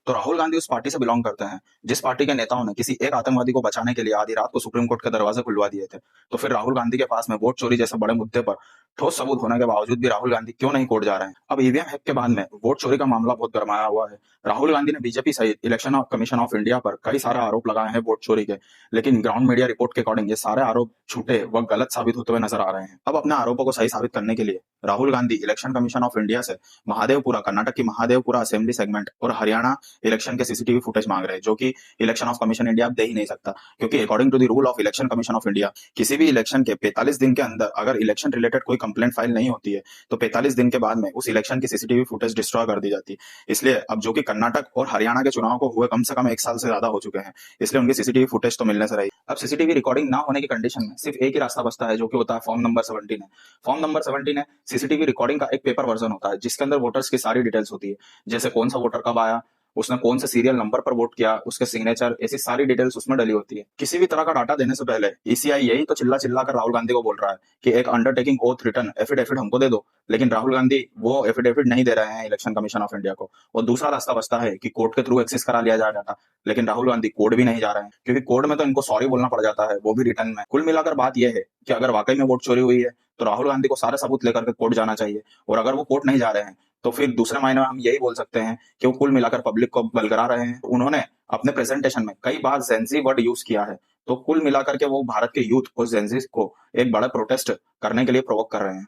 तो राहुल गांधी उस पार्टी से बिलोंग करते हैं जिस पार्टी के नेताओं ने किसी एक आतंकवादी को बचाने के लिए आधी रात को सुप्रीम कोर्ट के दरवाजे खुलवा दिए थे। तो फिर राहुल गांधी के पास में वोट चोरी जैसे बड़े मुद्दे पर ठोस सबूत होने के बावजूद भी राहुल गांधी क्यों नहीं कोर्ट जा रहे हैं? अब ईवीएम हैक के बाद में वोट चोरी का मामला बहुत गरमाया हुआ है। राहुल गांधी ने बीजेपी सहित इलेक्शन कमीशन ऑफ इंडिया पर कई सारे आरोप लगाए हैं वोट चोरी के, लेकिन ग्राउंड मीडिया रिपोर्ट के अकॉर्डिंग ये सारे आरोप झूठे व गलत साबित होते हुए नजर आ रहे हैं। अब अपने आरोपों को सही साबित करने के लिए Rahul Gandhi election commission of India से महादेवपुरा, कर्नाटक की महादेवपुरा असेंबली सेगमेंट और हरियाणा इलेक्शन के सीसीटीवी फुटेज मांग रहे हैं, जो कि इलेक्शन ऑफ कमीशन इंडिया दे ही नहीं सकता, क्योंकि according to the rule of election commission of India किसी भी इलेक्शन के 45 दिन के अंदर अगर इलेक्शन रिलेटेड कोई कंप्लेंट फाइल नहीं होती है तो 45 दिन के बाद में उस इलेक्शन की सीसीटीवी फुटेज डिस्ट्रॉय कर दी जाती है। इसलिए अब जो कि कर्नाटक और हरियाणा के चुनाव को हुए कम से कम 1 साल से ज्यादा हो चुके हैं, इसलिए उनकी सीसीटीवी फुटेज तो मिलने से रही। अब सीसीटीवी रिकॉर्डिंग ना होने की कंडीशन में सिर्फ एक ही रास्ता बचता है, जो कि होता है फॉर्म नंबर 17 है। फॉर्म नंबर 17 है सीसीटीवी रिकॉर्डिंग का एक पेपर वर्जन होता है जिसके अंदर वोटर्स की सारी डिटेल्स होती है, जैसे कौन सा वोटर कब आया, उसने कौन से सीरियल नंबर पर वोट किया, उसके सिग्नेचर, ऐसी सारी डिटेल्स उसमें डली होती है। किसी भी तरह का डाटा देने से पहले ईसीआई यही तो चिल्ला चिल्ला कर राहुल गांधी को बोल रहा है कि एक अंडरटेकिंग ओथ रिटर्न एफिडेविट हमको दे दो, लेकिन राहुल गांधी वो एफिडेविट नहीं दे रहे हैं इलेक्शन कमीशन ऑफ इंडिया को। और दूसरा रास्ता बचता है कि कोर्ट के थ्रू एक्सेस करा लिया जाए डाटा, लेकिन राहुल गांधी कोर्ट भी नहीं जा रहे हैं, क्योंकि कोर्ट में तो इनको सॉरी बोलना पड़ जाता है, वो भी रिटर्न में। कुल मिलाकर बात यह है कि अगर वाकई में वोट चोरी हुई है तो राहुल गांधी को सारे सबूत लेकर के कोर्ट जाना चाहिए, और अगर वो कोर्ट नहीं जा रहे हैं तो फिर दूसरे मायने में हम यही बोल सकते हैं कि वो कुल मिलाकर पब्लिक को बलगरा रहे हैं। उन्होंने अपने प्रेजेंटेशन में कई बार जेंजी वर्ड यूज किया है, तो कुल मिलाकर के वो भारत के यूथ और जेंजी को एक बड़ा प्रोटेस्ट करने के लिए प्रोवोक कर रहे हैं।